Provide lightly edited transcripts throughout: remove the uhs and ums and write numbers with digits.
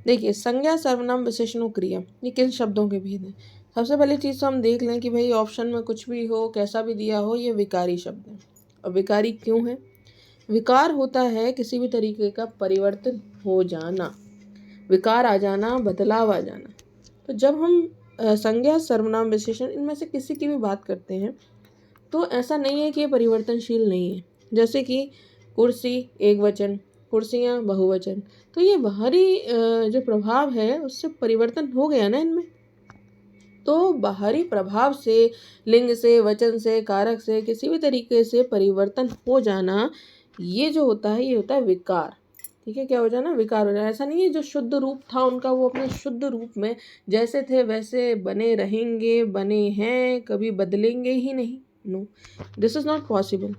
देखिए संज्ञा, सर्वनाम, विशेषण और क्रिया ये किन शब्दों के भेद हैं। सबसे पहली चीज़ तो हम देख लें कि भाई ऑप्शन में कुछ भी हो, कैसा भी दिया हो, ये विकारी शब्द है। और विकारी क्यों है? विकार होता है किसी भी तरीके का परिवर्तन हो जाना, विकार आ जाना, बदलाव आ जाना। तो जब हम संज्ञा, सर्वनाम, विशेषण इनमें से किसी की भी बात करते हैं तो ऐसा नहीं है कि ये परिवर्तनशील नहीं है। जैसे कि कुर्सी एक वचन, कुर्सियाँ बहुवचन, तो ये बाहरी जो प्रभाव है उससे परिवर्तन हो गया ना इनमें। तो बाहरी प्रभाव से, लिंग से, वचन से, कारक से किसी भी तरीके से परिवर्तन हो जाना, ये जो होता है ये होता है विकार। ठीक है, क्या हो जाना? विकार हो जाना। ऐसा नहीं है जो शुद्ध रूप था उनका वो अपने शुद्ध रूप में जैसे थे वैसे बने रहेंगे, बने हैं, कभी बदलेंगे ही नहीं। No, this is not possible.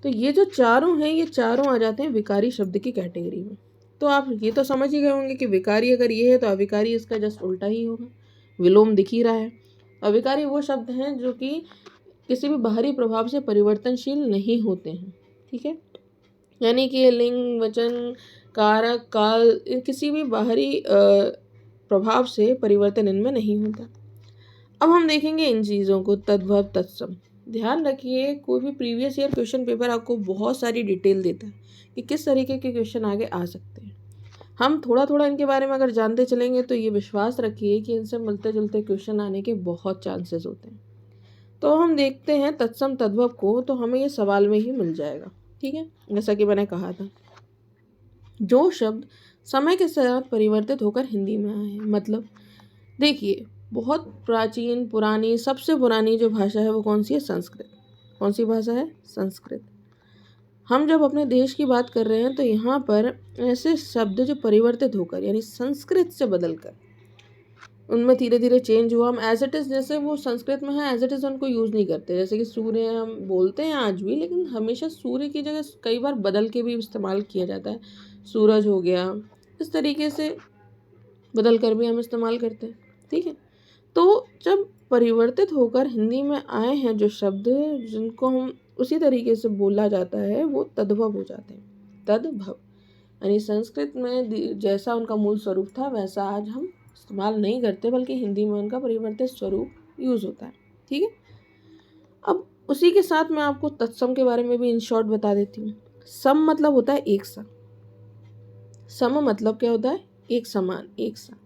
तो ये जो चारों हैं ये चारों आ जाते हैं विकारी शब्द की कैटेगरी में। तो आप ये तो समझ ही गए होंगे कि विकारी अगर ये है तो अविकारी इसका जस्ट उल्टा ही होगा, विलोम दिख ही रहा है। अविकारी वो शब्द हैं जो कि किसी भी बाहरी प्रभाव से परिवर्तनशील नहीं होते हैं। ठीक है, यानी कि लिंग, वचन, कारक, काल किसी भी बाहरी प्रभाव से परिवर्तन इनमें नहीं होता। अब हम देखेंगे इन चीज़ों को, तद्भव, तत्सम। ध्यान रखिए कोई भी प्रीवियस ईयर क्वेश्चन पेपर आपको बहुत सारी डिटेल देता है कि किस तरीके के क्वेश्चन आगे आ सकते हैं। हम थोड़ा थोड़ा इनके बारे में अगर जानते चलेंगे तो ये विश्वास रखिए कि इनसे मिलते जुलते क्वेश्चन आने के बहुत चांसेस होते हैं। तो हम देखते हैं तत्सम तद्भव को, तो हमें ये सवाल में ही मिल जाएगा। ठीक है, जैसा कि मैंने कहा था, जो शब्द समय के साथ परिवर्तित होकर हिंदी में आए हैं। मतलब देखिए, बहुत प्राचीन, पुरानी, सबसे पुरानी जो भाषा है वो कौन सी है? संस्कृत। कौन सी भाषा है? संस्कृत। हम जब अपने देश की बात कर रहे हैं तो यहाँ पर ऐसे शब्द जो परिवर्तित होकर यानी संस्कृत से बदलकर उनमें धीरे धीरे चेंज हुआ। हम एज इट इज़ जैसे वो संस्कृत में है एज इट इज़ उनको यूज़ नहीं करते। जैसे कि सूर्य हम बोलते हैं आज भी, लेकिन हमेशा सूर्य की जगह कई बार बदल के भी इस्तेमाल किया जाता है। सूरज हो गया, इस तरीके से बदल कर भी हम इस्तेमाल करते हैं। ठीक है, तो जब परिवर्तित होकर हिंदी में आए हैं जो शब्द जिनको हम उसी तरीके से बोला जाता है वो तद्भव हो जाते हैं। तद्भव यानी संस्कृत में जैसा उनका मूल स्वरूप था वैसा आज हम इस्तेमाल नहीं करते, बल्कि हिंदी में उनका परिवर्तित स्वरूप यूज़ होता है। ठीक है, अब उसी के साथ मैं आपको तत्सम के बारे में भी इन शॉर्ट बता देती हूँ। सम मतलब होता है एक सा। सम मतलब क्या होता है? एक समान, एक सा।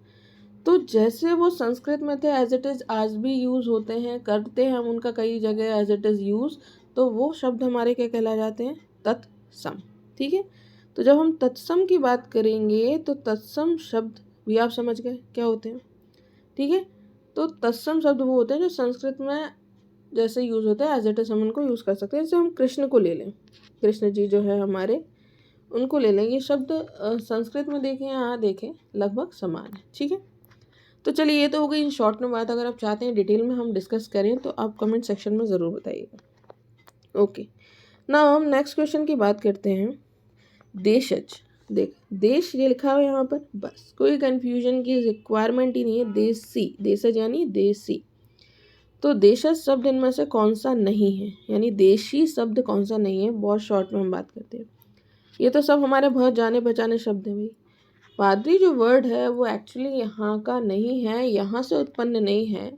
तो जैसे वो संस्कृत में थे एज इट इज़ आज भी यूज़ होते हैं, करते हैं हम उनका कई जगह एज इट इज़ यूज़, तो वो शब्द हमारे क्या कहला जाते हैं? तत्सम। ठीक है, तो जब हम तत्सम की बात करेंगे तो तत्सम शब्द भी आप समझ गए क्या होते हैं। ठीक है, तो तत्सम शब्द वो होते हैं जो संस्कृत में जैसे यूज़ होता है एज इट इज़ हम उनको यूज़ कर सकते हैं। जैसे हम कृष्ण को ले लें, कृष्ण जी जो है हमारे, उनको ले लें। ये शब्द संस्कृत में देखें यहाँ देखें लगभग समान है। ठीक है, तो चलिए ये तो हो गई इन शॉर्ट में बात। अगर आप चाहते हैं डिटेल में हम डिस्कस करें तो आप कमेंट सेक्शन में ज़रूर बताइएगा। ओके, ना हम नेक्स्ट क्वेश्चन की बात करते हैं। देशज, देख देश ये लिखा हुआ है यहाँ पर, बस कोई कन्फ्यूजन की रिक्वायरमेंट ही नहीं है। देसी, देशज यानी देसी। तो देशज शब्द इनमें से कौन सा नहीं है, यानी देशी शब्द कौन सा नहीं है, बहुत शॉर्ट में हम बात करते हैं। ये तो सब हमारे बहुत जाने पहचाने शब्द हैं भाई। पादरी जो वर्ड है वो एक्चुअली यहाँ का नहीं है, यहाँ से उत्पन्न नहीं है।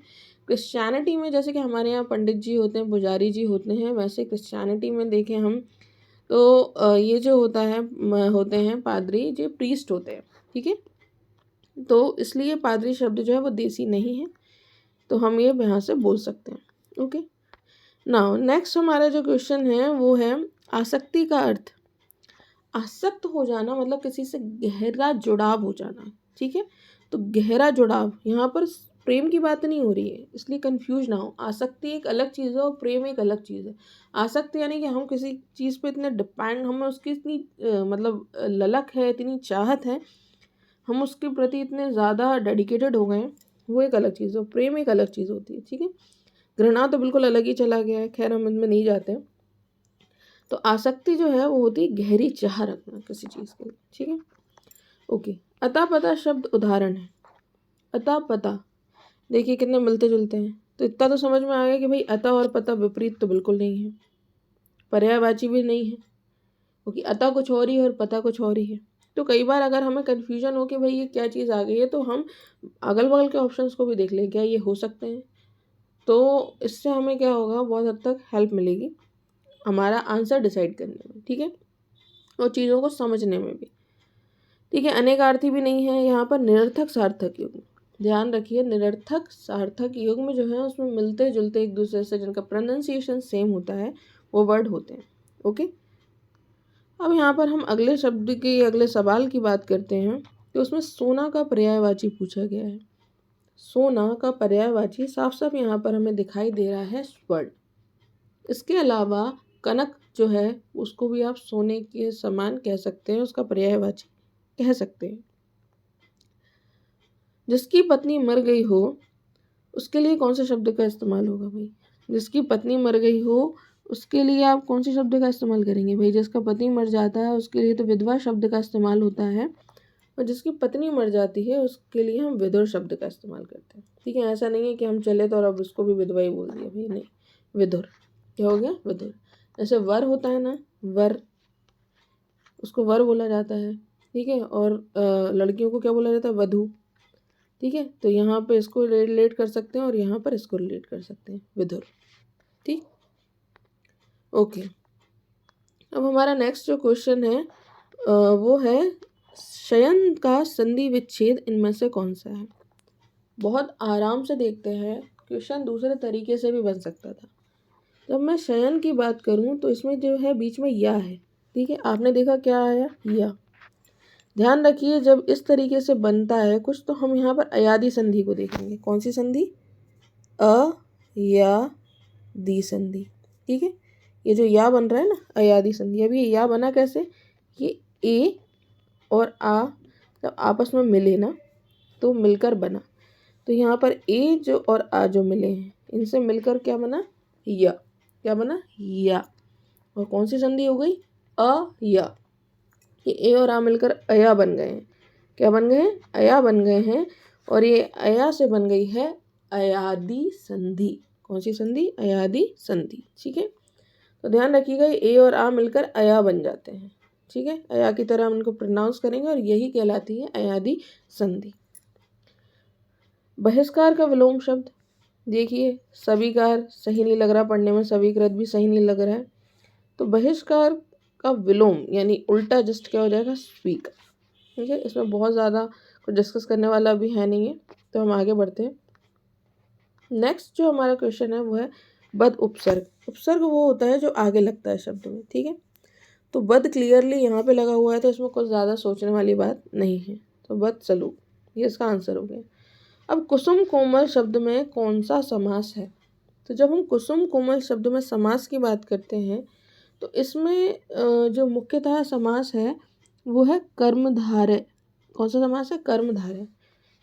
क्रिश्चियनिटी में जैसे कि हमारे यहाँ पंडित जी होते हैं, पुजारी जी होते हैं, वैसे क्रिश्चियनिटी में देखें हम तो ये जो होता है होते हैं पादरी, जो प्रीस्ट होते हैं। ठीक है, तो इसलिए पादरी शब्द जो है वो देसी नहीं है, तो हम ये यहाँ से बोल सकते हैं। ओके, नाउ नेक्स्ट हमारा जो क्वेश्चन है वो है आसक्ति का अर्थ। आसक्त हो जाना मतलब किसी से गहरा जुड़ाव हो जाना। ठीक है, तो गहरा जुड़ाव, यहाँ पर प्रेम की बात नहीं हो रही है, इसलिए कंफ्यूज ना हो। आसक्ति एक अलग चीज़ है और प्रेम एक अलग चीज़ है। आसक्ति यानी कि हम किसी चीज़ पे इतने डिपेंड, हमें उसकी इतनी मतलब ललक है, इतनी चाहत है, हम उसके प्रति इतने ज़्यादा डेडिकेटेड हो गए हैं, वो एक अलग चीज़ है। प्रेम एक अलग चीज़ होती है। ठीक है, घृणा तो बिल्कुल अलग ही चला गया है, खैर हम इनमें नहीं जाते हैं। तो आसक्ति जो है वो होती है गहरी चाह रखना किसी चीज़ के लिए। ठीक है, ओके। अता पता शब्द उदाहरण है। अता पता देखिए कितने मिलते जुलते हैं, तो इतना तो समझ में आ गया कि भाई अता और पता विपरीत तो बिल्कुल नहीं है, पर्यायवाची भी नहीं है, क्योंकि अता कुछ और ही है और पता कुछ और ही है। तो कई बार अगर हमें कन्फ्यूजन हो कि भाई ये क्या चीज़ आ गई है, तो हम अगल बगल के ऑप्शंस को भी देख लें, क्या ये हो सकते हैं। तो इससे हमें क्या होगा, बहुत हद तक हेल्प मिलेगी हमारा आंसर डिसाइड करने में, ठीक है, और चीज़ों को समझने में भी, ठीक है। अनेकार्थी भी नहीं है यहाँ पर, निरर्थक सार्थक युग्म, ध्यान रखिए, निरर्थक सार्थक युग्म जो है उसमें मिलते जुलते एक दूसरे से, जिनका प्रोनाउंसिएशन सेम होता है, वो वर्ड होते हैं। ओके, अब यहाँ पर हम अगले शब्द के अगले सवाल की बात करते हैं। तो उसमें सोना का पर्यायवाची पूछा गया है। सोना का पर्यायवाची साफ साफ यहाँ पर हमें दिखाई दे रहा है स्वर्ण। इसके अलावा कनक जो है उसको भी आप सोने के समान कह सकते हैं, उसका पर्यायवाची कह सकते हैं। जिसकी पत्नी मर गई हो उसके लिए कौन से शब्द का इस्तेमाल होगा भाई? जिसकी पत्नी मर गई हो उसके लिए आप कौन से शब्द का इस्तेमाल करेंगे भाई? जिसका पति मर जाता है उसके लिए तो विधवा शब्द का इस्तेमाल होता है, और जिसकी पत्नी मर जाती है उसके लिए हम विधुर शब्द का इस्तेमाल करते हैं, ठीक है। ऐसा नहीं है कि हम चले तो और अब उसको भी विधवा ही बोल दिया भाई, नहीं, विधुर। क्या हो गया? विधुर। जैसे वर होता है ना, वर, उसको वर बोला जाता है, ठीक है, और लड़कियों को क्या बोला जाता है? वधू, ठीक है। तो यहाँ पे इसको रिलेट कर सकते हैं और यहाँ पर इसको रिलेट कर सकते हैं, विधुर, ठीक। ओके, अब हमारा नेक्स्ट जो क्वेश्चन है वो है शयन का संधि विच्छेद इनमें से कौन सा है? बहुत आराम से देखते हैं, क्वेश्चन दूसरे तरीके से भी बन सकता था। जब मैं शयन की बात करूं तो इसमें जो है बीच में या है, ठीक है। आपने देखा क्या आया? या। ध्यान रखिए जब इस तरीके से बनता है कुछ, तो हम यहाँ पर अयादि संधि को देखेंगे। कौन सी संधि? अ या दी संधि, ठीक है। ये जो या बन रहा है ना, अयादि संधि। अभी ये या बना कैसे? ये ए और आ जब आपस में मिले ना तो मिलकर बना। तो यहाँ पर ए जो और आ जो मिले हैं इनसे मिलकर क्या बना? या। क्या बना? या। और कौन सी संधि हो गई? अ या। ये ए और आ मिलकर अया बन गए हैं। क्या बन गए हैं? अया बन गए हैं। और ये अया से बन गई है अयादि संधि। कौन सी संधि? अयादि संधि, ठीक है। तो ध्यान रखिएगा ए और आ मिलकर अया बन जाते हैं, ठीक है। अया की तरह हम इनको प्रोनाउंस करेंगे और यही कहलाती है अयादि संधि। बहिष्कार का विलोम शब्द देखिए, सविकार सही नहीं लग रहा पढ़ने में, सविकृत भी सही नहीं लग रहा है। तो बहिष्कार का विलोम यानी उल्टा जस्ट क्या हो जाएगा? स्वीकार, ठीक है। इसमें बहुत ज़्यादा कुछ डिस्कस करने वाला भी है नहीं है, तो हम आगे बढ़ते हैं। नेक्स्ट जो हमारा क्वेश्चन है वो है बद उपसर्ग। उपसर्ग वो होता है जो आगे लगता है शब्द में, ठीक है। तो बद क्लियरली यहाँ पे लगा हुआ है, तो इसमें कुछ ज़्यादा सोचने वाली बात नहीं है। तो बद सलूक, ये इसका आंसर हो गया। अब कुसुम कोमल शब्द में कौन सा समास है? तो जब हम कुसुम कोमल शब्द में समास की बात करते हैं तो इसमें जो मुख्यतः समास है वो है कर्मधारय। कौन सा समास है? कर्मधारय।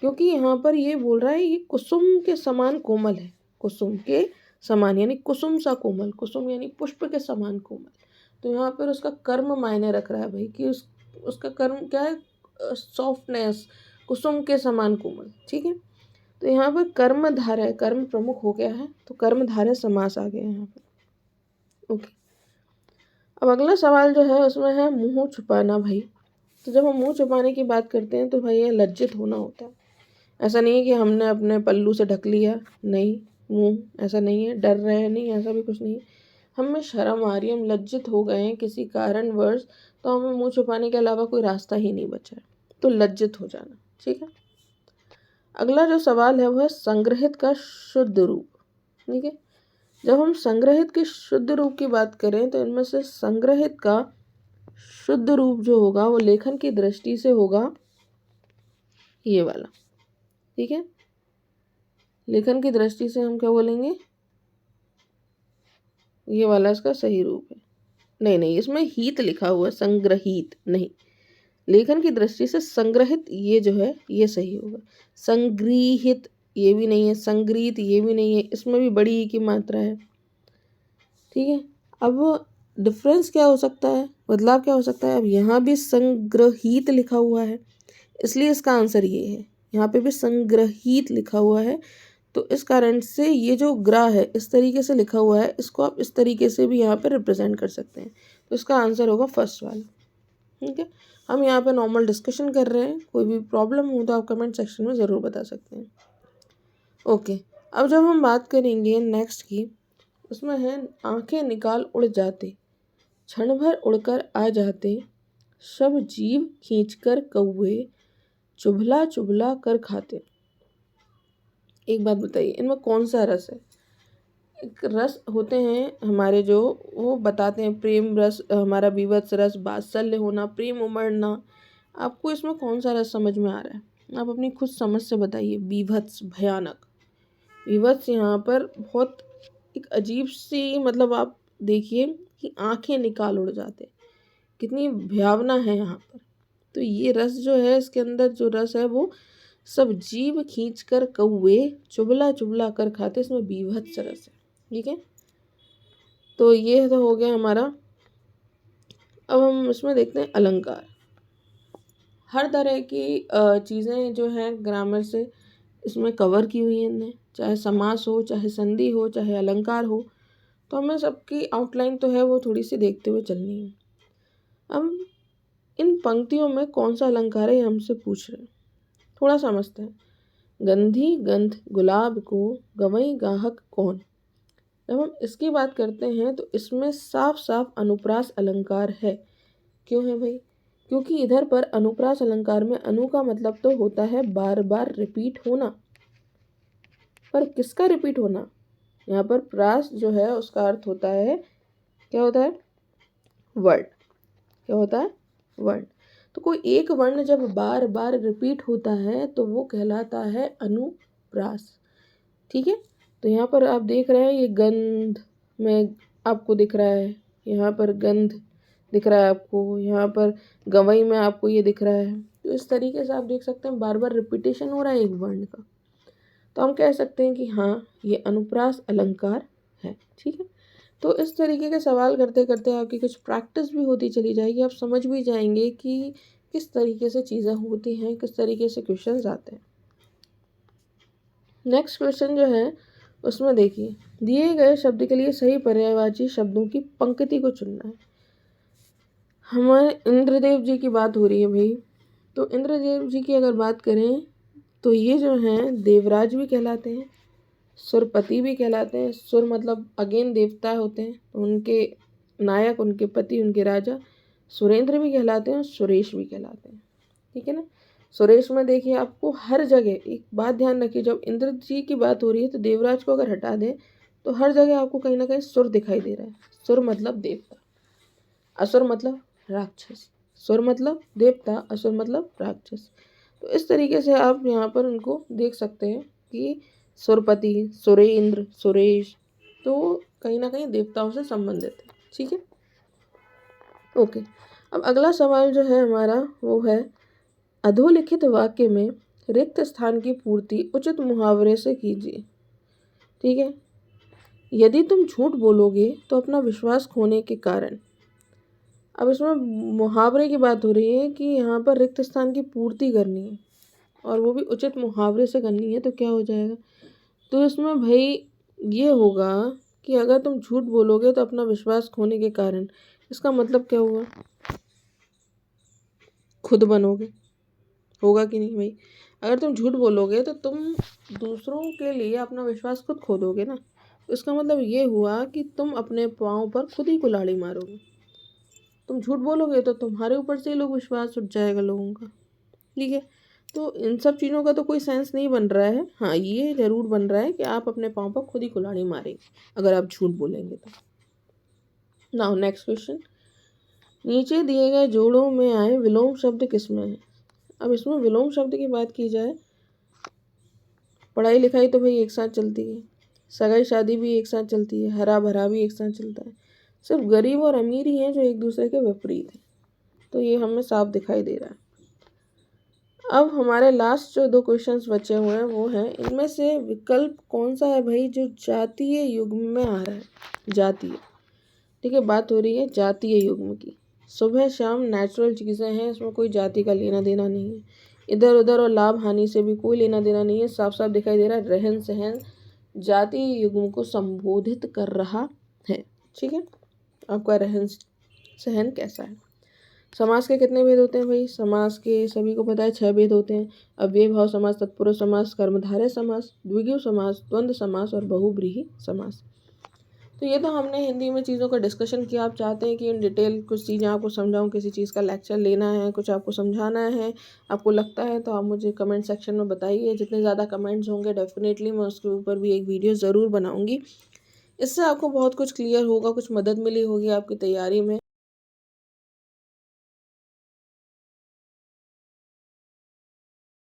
क्योंकि यहाँ पर ये बोल रहा है ये कुसुम के समान कोमल है। कुसुम के समान यानी कुसुम सा कोमल, कुसुम यानी पुष्प के समान कोमल। तो यहाँ पर उसका कर्म मायने रख रहा है भाई कि उसका कर्म क्या है? सॉफ्टनेस, कुसुम के समान कोमल, ठीक है। तो यहाँ पर कर्मधारय, कर्म प्रमुख हो गया है, तो कर्मधारय समास आ गया यहाँ पर। ओके, अब अगला सवाल जो है उसमें है मुंह छुपाना भाई। तो जब हम मुंह छुपाने की बात करते हैं तो भाई ये लज्जित होना होता है। ऐसा नहीं है कि हमने अपने पल्लू से ढक लिया, नहीं, मुंह ऐसा नहीं है, डर रहे हैं, नहीं, ऐसा भी कुछ नहीं है। हमें शर्म आ रही है, हम लज्जित हो गए हैं किसी कारणवश, तो हमें मुंह छुपाने के अलावा कोई रास्ता ही नहीं बचा है, तो लज्जित हो जाना, ठीक है। अगला जो सवाल है वो है संग्रहित का शुद्ध रूप, ठीक है। जब हम संग्रहित के शुद्ध रूप की बात करें तो इनमें से संग्रहित का शुद्ध रूप जो होगा वो लेखन की दृष्टि से होगा ये वाला, ठीक है। लेखन की दृष्टि से हम क्या बोलेंगे? ये वाला इसका सही रूप है। नहीं, इसमें हित लिखा हुआ है, संग्रहित नहीं। लेखन की दृष्टि से संग्रहित ये जो है ये सही होगा। संगृहित ये भी नहीं है, संग्रहित ये भी नहीं है, इसमें भी बड़ी ई की मात्रा है, ठीक है। अब डिफरेंस क्या हो सकता है, बदलाव क्या हो सकता है? अब यहाँ भी संग्रहित लिखा हुआ है इसलिए इसका आंसर ये है। यहाँ पे भी संग्रहित लिखा हुआ है, तो इस कारण से ये जो ग्रह है इस तरीके से लिखा हुआ है, इसको आप इस तरीके से भी यहाँ पे रिप्रेजेंट कर सकते हैं। तो इसका आंसर होगा फर्स्ट वाला, ठीक है। हम यहाँ पे नॉर्मल डिस्कशन कर रहे हैं। कोई भी प्रॉब्लम हो तो आप कमेंट सेक्शन में ज़रूर बता सकते हैं। ओके, अब जब हम बात करेंगे नेक्स्ट की, उसमें है आंखें निकाल उड़ जाते, क्षण भर उड़कर आ जाते, सब जीव खींचकर कौवे, चुभला चुभला कर खाते। एक बात बताइए, इनमें कौन सा रस है? एक रस होते हैं हमारे जो, वो बताते हैं प्रेम रस, हमारा विवत्स रस, वात्सल्य होना, प्रेम उमड़ना। आपको इसमें कौन सा रस समझ में आ रहा है? आप अपनी खुद समझ से बताइए। विभत्स, भयानक। विभत्स यहाँ पर बहुत एक अजीब सी, मतलब आप देखिए कि आंखें निकाल उड़ जाते, कितनी भयावना है यहाँ पर। तो ये रस जो है, इसके अंदर जो रस है वो सब जीव खींच कर कौवे, चुबला चुबला कर खाते, इसमें बीभत्स रस है। ठीक है, तो ये तो हो गया हमारा। अब हम इसमें देखते हैं अलंकार। हर तरह की चीज़ें जो हैं ग्रामर से इसमें कवर की हुई हैं, चाहे समास हो, चाहे संधि हो, चाहे अलंकार हो। तो हमें सबकी आउटलाइन तो है वो थोड़ी सी देखते हुए चलनी है। अब इन पंक्तियों में कौन सा अलंकार है, ये हमसे पूछ रहे हैं, थोड़ा समझते हैं। गंधी गंध गुलाब को, गवई गाहक कौन। जब हम इसकी बात करते हैं तो इसमें साफ साफ अनुप्रास अलंकार है। क्यों है भाई? क्योंकि इधर पर अनुप्रास अलंकार में अनु का मतलब तो होता है बार बार रिपीट होना। पर किसका रिपीट होना? यहाँ पर प्रास जो है उसका अर्थ होता है, क्या होता है? वर्ड। क्या होता है? वर्ड। तो कोई एक वर्ण जब बार बार रिपीट होता है तो वो कहलाता है अनुप्रास। ठीक है, तो यहाँ पर आप देख रहे हैं ये गंध में आपको दिख रहा है, यहाँ पर गंध दिख रहा है आपको, यहाँ पर गवई में आपको ये दिख रहा है। तो इस तरीके से आप देख सकते हैं बार बार रिपीटेशन हो रहा है एक वर्ण का। तो हम कह सकते हैं कि हाँ, ये अनुप्रास अलंकार है। ठीक है, तो इस तरीके के सवाल करते करते आपकी कुछ प्रैक्टिस भी होती चली जाएगी। आप समझ भी जाएंगे कि किस तरीके से चीज़ें होती हैं, किस तरीके से क्वेश्चंस आते हैं। नेक्स्ट क्वेश्चन जो है उसमें देखिए, दिए गए शब्द के लिए सही पर्यायवाची शब्दों की पंक्ति को चुनना है। हमारे इंद्रदेव जी की बात हो रही है भाई। तो इंद्रदेव जी की अगर बात करें तो ये जो हैं देवराज भी कहलाते हैं, सुरपति भी कहलाते हैं। सुर मतलब अगेन देवता होते हैं, तो उनके नायक, उनके पति, उनके राजा सुरेंद्र भी कहलाते हैं और सुरेश भी कहलाते हैं। ठीक है ना। सुरेश में देखिए आपको हर जगह एक बात ध्यान रखिए, जब इंद्र जी की बात हो रही है तो देवराज को अगर हटा दें तो हर जगह आपको कहीं ना कहीं सुर दिखाई दे रहा है। सुर मतलब देवता, असुर मतलब राक्षस। सुर मतलब देवता, असुर मतलब राक्षस। तो इस तरीके से आप यहाँ पर उनको देख सकते हैं कि सुरपति, सुरेंद्र, सुरेश, तो कहीं ना कहीं देवताओं से संबंधित है। ठीक है, ओके। अब अगला सवाल जो है हमारा वो है, अधोलिखित वाक्य में रिक्त स्थान की पूर्ति उचित मुहावरे से कीजिए। ठीक है, यदि तुम झूठ बोलोगे तो अपना विश्वास खोने के कारण। अब इसमें मुहावरे की बात हो रही है कि यहाँ पर रिक्त स्थान की पूर्ति करनी है और वो भी उचित मुहावरे से करनी है। तो क्या हो जाएगा? तो इसमें भाई ये होगा कि अगर तुम झूठ बोलोगे तो अपना विश्वास खोने के कारण, इसका मतलब क्या हुआ? खुद बनोगे। होगा कि नहीं भाई? अगर तुम झूठ बोलोगे तो तुम दूसरों के लिए अपना विश्वास खुद खो दोगे ना। तो इसका मतलब ये हुआ कि तुम अपने पाँव पर खुद ही कुल्हाड़ी मारोगे। तुम झूठ बोलोगे तो तुम्हारे ऊपर से ही लोग विश्वास उठ जाएगा लोगों का। ठीक है, तो इन सब चीज़ों का तो कोई सेंस नहीं बन रहा है। हाँ, ये ज़रूर बन रहा है कि आप अपने पाँव पर खुद ही कुल्हाड़ी मारेंगे अगर आप झूठ बोलेंगे तो। नाउ नेक्स्ट क्वेश्चन, नीचे दिए गए जोड़ों में आए विलोम शब्द किसमें है? अब इसमें विलोम शब्द की बात की जाए, पढ़ाई लिखाई तो भाई एक साथ चलती है, सगाई शादी भी एक साथ चलती है, हरा भरा भी एक साथ चलता है। सिर्फ गरीब और अमीर ही हैं जो एक दूसरे के विपरीत हैं। तो ये हमें साफ दिखाई दे रहा है। अब हमारे लास्ट जो दो क्वेश्चंस बचे हुए हैं वो हैं, इनमें से विकल्प कौन सा है भाई जो जातीय युग्म में आ रहा है? जातीय। ठीक है, बात हो रही है जातीय युग्म की। सुबह शाम नेचुरल चीज़ें हैं, इसमें कोई जाति का लेना देना नहीं है। इधर उधर और लाभ हानि से भी कोई लेना देना नहीं है। साफ साफ दिखाई दे रहा है रहन सहन जातीय युग्म को संबोधित कर रहा है। ठीक है, आपका रहन सहन कैसा है? समास के कितने भेद होते हैं भाई? समास के सभी को पता है 6 भेद होते हैं। अव्ययी भाव समास, तत्पुरुष समास, कर्मधारय समास, द्विगु समास, द्वंद्व समास और बहुब्रीहि समास। तो ये तो हमने हिंदी में चीज़ों का डिस्कशन किया। आप चाहते हैं कि इन डिटेल कुछ चीज़ें आपको समझाऊं, किसी चीज़ का लेक्चर लेना है, कुछ आपको समझाना है, आपको लगता है तो आप मुझे कमेंट सेक्शन में बताइए। जितने ज़्यादा कमेंट्स होंगे डेफिनेटली मैं उसके ऊपर भी एक वीडियो ज़रूर बनाऊंगी। इससे आपको बहुत कुछ क्लियर होगा, कुछ मदद मिली होगी आपकी तैयारी में।